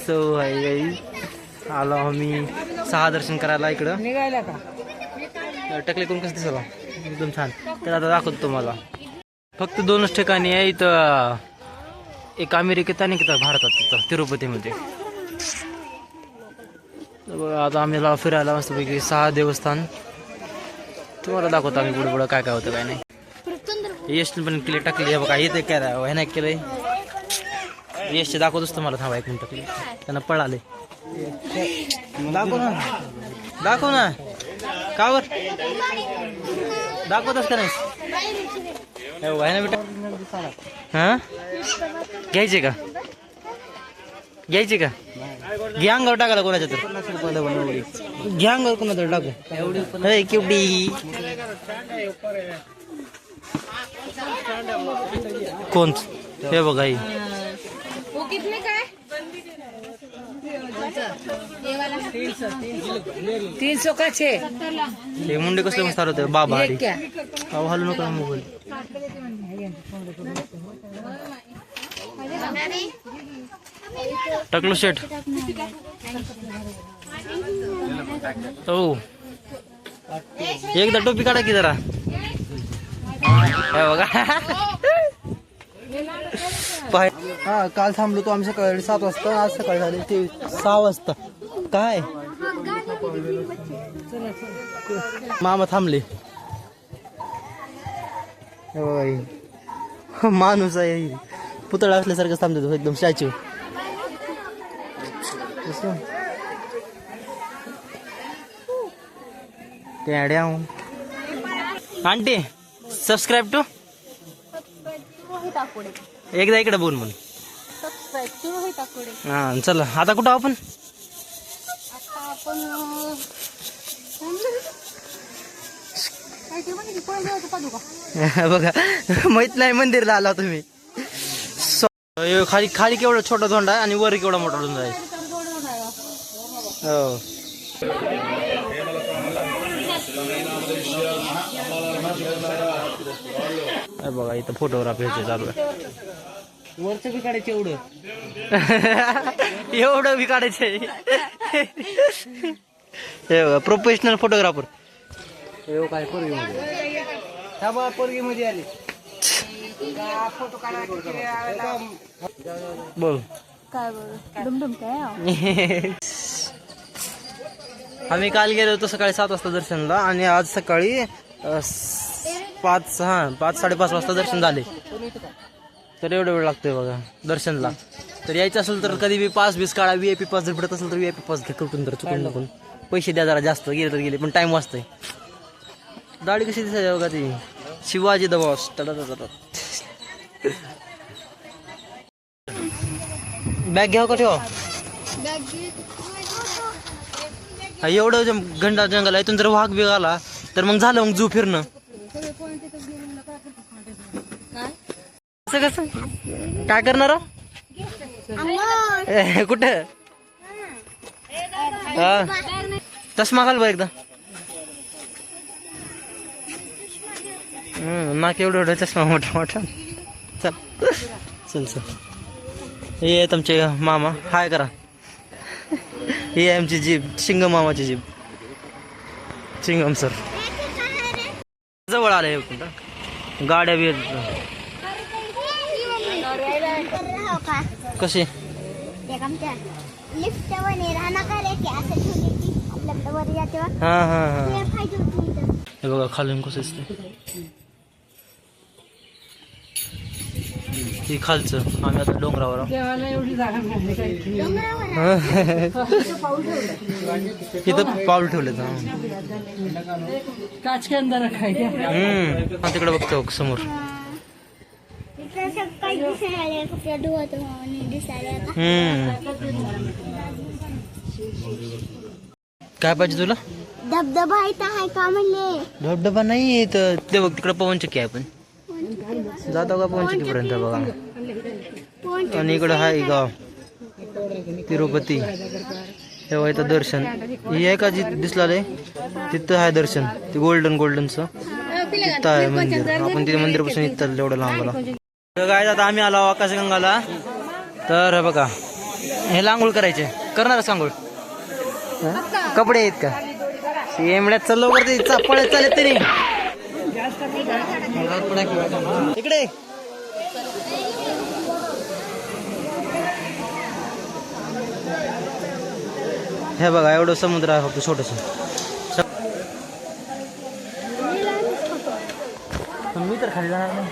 So आहे आलो आम्ही 6 दर्शन करायला इकडं. निघायला का टकले करून कसं दिसला एकदम छान. तर आता दाखवतो तुम्हाला. फक्त 2च ठिकाणी आहे इथं, एक अमेरिकेत आणि एक भारतात, तिथं तिरुपतीमध्ये. आता आम्ही फिरायला मस्तपैकी 6 देवस्थान तुम्हाला दाखवतो आम्ही पुढे पुढं काय काय होतं काय नाही. यश पण केले टाकले बघा येते काय हे नाही केलंय. यशचे दाखवतोच तुम्हाला. थांबा 1 मिनिट. त्यांना पळाले दाखव ना दाखव ना कावर दाखवतच का नाही ना बेटा. हा घ्यायचे का घ्यायचे का घ्या अंगावर टाकायला कोणाच्या तर घ्या अंगावर कोणाचं टाकू केवढी कोण हे बघा ही 300 का 6 हे मुंडे कसले मस्त होते बाबा. अहो हलू नका मोबाईल. टकलू शेट हो एकदा टोपी काढा की जरा. हे बघा हा काल थांबलो तो आम्ही सकाळी 7 वाजता. आज सकाळी झाले ते 6 वाजता. काय मामा थांबले. माणूस आहे पुतळा असल्यासारखं थांबतो तो एकदम स्टॅच्यू. आंटी सबस्क्राईब टू एकदा इकडे बोल म्हणून. हा चला आता कुठं आपण बघा माहित नाही मंदिरला आला तुम्ही. खाली खाली केवढा छोटा धोंडा आहे आणि वर केवढा मोठा धोंडा आहे. हो बघा इथं फोटोग्राफी चालू आहे. वरचं बी काढायचं एवढं एवढं बी काढायचंय. हे बघा प्रोफेशनल फोटोग्राफर. काय पोरगी मध्ये बा पोरगी मध्ये आली फोटो काढायला बोल काय बोल डुमडुम काय. आम्ही काल गेलो होतो सकाळी 7 वाजता दर्शनला आणि आज सकाळी 5-5:30 वाजता दर्शन झाले. तर एवढा वेळ लागतोय बघा दर्शनला. तर यायचं असेल तर कधी बी पास बीस काढा. VIP पास जर भेटत असेल तर VIP पास घ्या कुठून तर चुकून नको. पैसे द्या जरा जास्त गेले तर गेले पण टाइम वाचतोय. दाढी कशी दिसायची बघा ती शिवाजी द बॉस. बॅग घ्याव का ठेवा. एवढं घंटा जंगल आहे. इथून जर वाघ बिघ आला तर मग झालं मग झू फिरणं. कसं काय करणार कुठं चष्मा घाल बा एकदा. नाक एवढं एवढं चष्मा मोठा मोठा. चल चल चल. हे आहेत आमचे मामा. हाय करा. ही आहे आमची जीप शिंगम मामाची जीप. शिंगम सर जवळ आले गाड्या बी कशी हा हा हा. हे बघा खालून कसं असते हे खालचं. आम्ही आता डोंगरावर इथं पाऊल ठेवले. तिकडे बघतो समोर. काय पाहिजे तुला. धबधबा आहे का म्हणले. धबधबा नाही तर ते बघ तिकडे पवनचक्की आहे. पण जातो का पवनचक्की पर्यंत बघा. आणि इकडं आहे गाव तिरुपती. तेव्हा इथं दर्शन ही आहे का जी दिसला तिथं आहे दर्शन. ते गोल्डनचं तिथं आहे मंदिर. आपण तिथे मंदिरापासून इथं एवढं लांब आला. तर काय आता आम्ही आलो आकाशगंगाला. तर बघा हे लांगोळ करायचे करणारच आंघोळ कपडे आहेत का एमड्यात चाललो वगैरे ते पळत चालत तरी इकडे हे बघा एवढं समुद्र आहे फक्त छोटस मी तर खाली जाणार नाही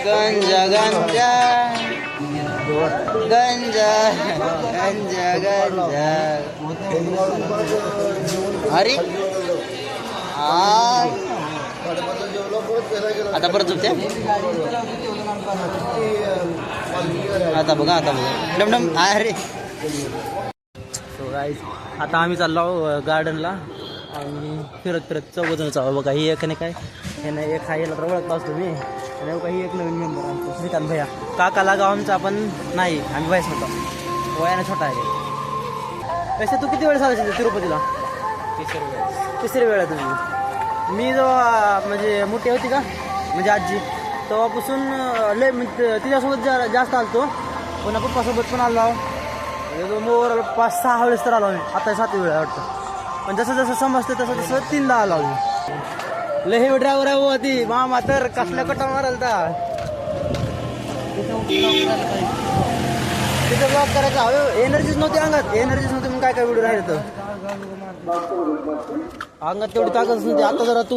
गंजा गंजा गंजा गंजा गंजा अरे आता परत झोपते आता बघा डमडम अरे आता आम्ही चाललो गार्डनला आणि फिरत चौघजण चालू बघा ही एक नाही काय हे नाही एक हा याला तर ओळखला असतो मी आणि काही एक नवीन मेंबर आमचा श्रीकांत भैया काकाला गाव आमचा आपण नाही आम्ही वयस होतो वयाने छोटा आहे तसं तू किती वेळ चालायची तिरुपतीला तिसरी वेळ आहे तुझी मी जेव्हा म्हणजे मोठी होती का म्हणजे आजी तेव्हापासून लय तिच्यासोबत जास्त आलतो पुन्हा पप्पासोबत पण आलो मोर 5-6 वेळेस तर आलो मी आता 7वी वेळा वाटतं पण जसं समजतं तसं 3दा आलो मी लय हे ड्रायव्हर आहे हो ती मामा तर कसल्या कटा माराल तिथं ब्लॉक करायचा एनर्जीच नव्हती अंगात एनर्जीच नव्हती मग काय व्हिडिओ राहिलं तर अंगात तेवढी ताकदच नव्हती आता जरा तू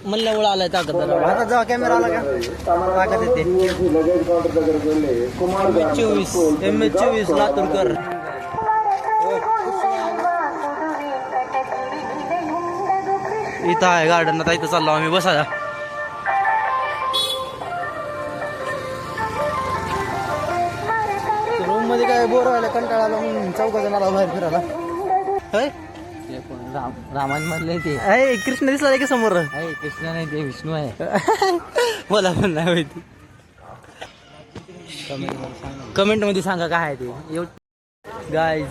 म्हणल्यामुळे आलाय ताकद जरा आता जेव्हा कॅमेरा आला का ताकद येते MH24 लातूरकर इथं आहे गार्डन आता इथं चाललो आम्ही बसायला रूम मध्ये काय बोर व्हायला कंटाळा आला म्हणून चौकाचा मला बाहेर फिरायला रामायण मधले ते कृष्ण दिसला की समोर कृष्ण नाही ते विष्णू आहे मला पण नाही माहिती कमेंट मध्ये सांगा काय आहे ते गाईज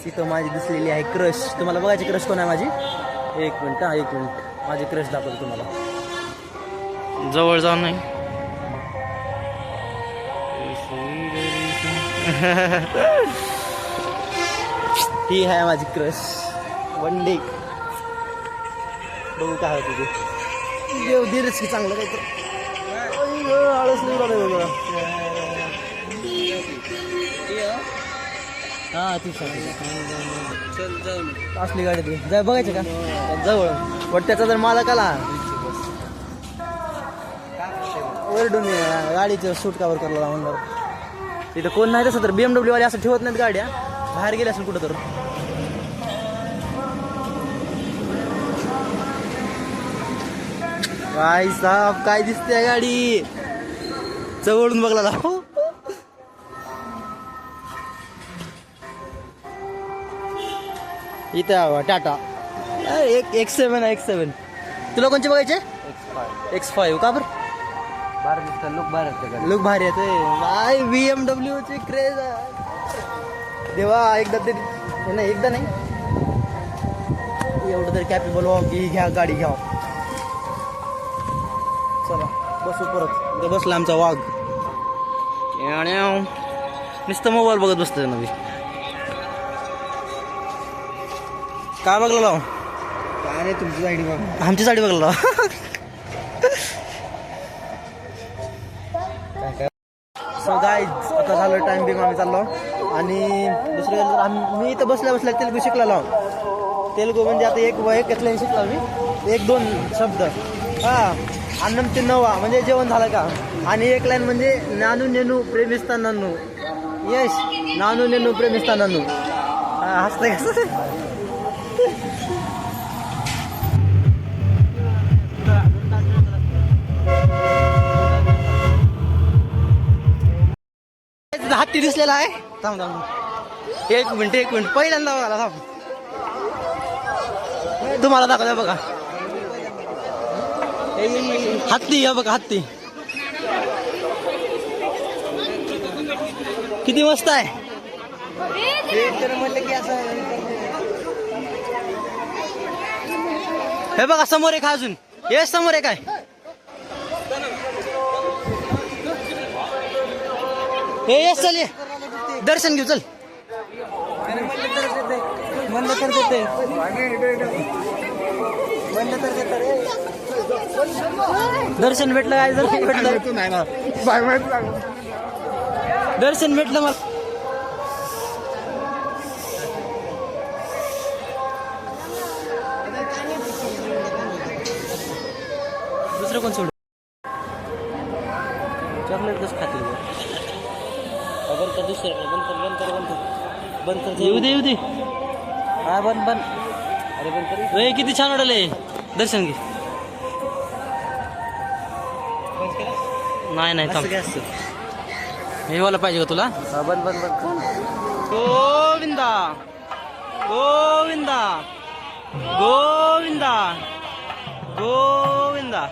तिथं माझी दिसलेली आहे क्रश तुम्हाला बघायची क्रश कोण आहे माझी एक मिनिट माझी क्रश दाखवतो तुम्हाला जवळ जाऊन नाही ही आहे माझी क्रश वन डे बघू काय होतं ते देव दिलच की चांगलं काहीतरी आळस नाही बघा हा ती असली गाडी ती जाय बघायचं का जवळ पण त्याचा जर मालक आला ओरडून गाडीचं शूट कवर करायला म्हणणार तिथं कोण नाही तसं तर BMW वाले असं ठेवत नाहीत गाड्या बाहेर गेल्या असेल कुठं तर काय साहेब काय दिसते गाडी जवळून बघला इथं टाटा X7 आहे X7 तुला कोणचे बघायचे X5 का बरं लुक भारी येते बाय BMW ची क्रेज देवा एकदा नाही एवढं तरी कॅपेबल व्हा की घ्या गाडी घ्या चला बसू परत इथं बसला आमचा वाघ नुसतं मोबाईल बघत बसतोय नवी काय बघला लाव काय नाही तुमची साईड बघ आमची साईड बघला लाव सो गाईज आता झालं टाइम बिंग आम्ही चाललो आणि दुसरं मी इथं बसल्या तेलगू शिकला लाव तेलगू म्हणजे आता एक घेतल्याने शिकला मी 1-2 शब्द अन्नम तिन्नवा म्हणजे जेवण झालं का आणि एक लाईन म्हणजे नानू नेनू प्रेमिस्तानांनू यश नानू नेनू प्रेमिस्तानांनू हसतंय कसं हत्ती दिसलेला आहे थांब एक मिनिट पहिल्यांदा बघा थांब तुम्हाला दाखवता बघा हत्ती हा बघा हत्ती किती मस्त आहे म्हटलं की असं हे बघा समोर एक अजून हे समोर एक आहे हे ये चल ये दर्शन घेऊ चल म्हणलं तर देते म्हणलं तर देते दर्शन भेटलं काय दर्शन भेटलं नाही ना दर्शन भेटलं मला दुसरं कोण सोड चॉकलेट कसं खाते बंद कर दुसरं बंद कर येऊ दे हा बंद अरे बंद कर ए, किती छान वाटले दर्शन घे नाही थांब हे वाला पाहिजे का तुला हा बंद गोविंदा गोविंदा गोविंदा गोविंदा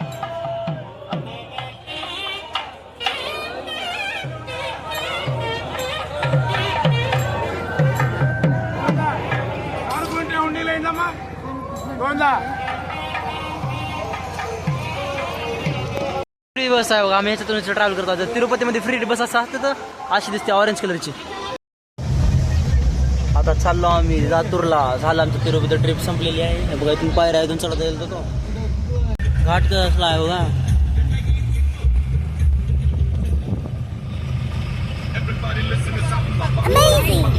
फ्री बस आहे बघा आम्ही ह्याच्यातून ट्रॅव्हल करतो आता तिरुपतीमध्ये फ्री बस असं असते तर अशी दिसते ऑरेंज कलरची आता चाललो आम्ही लातूरला झालं आमचं तिरुपती ट्रिप संपलेली आहे हे बघा इथून पायऱ्या इथून चढत येईल तर तो घाट कसला आहे बघा Amazing.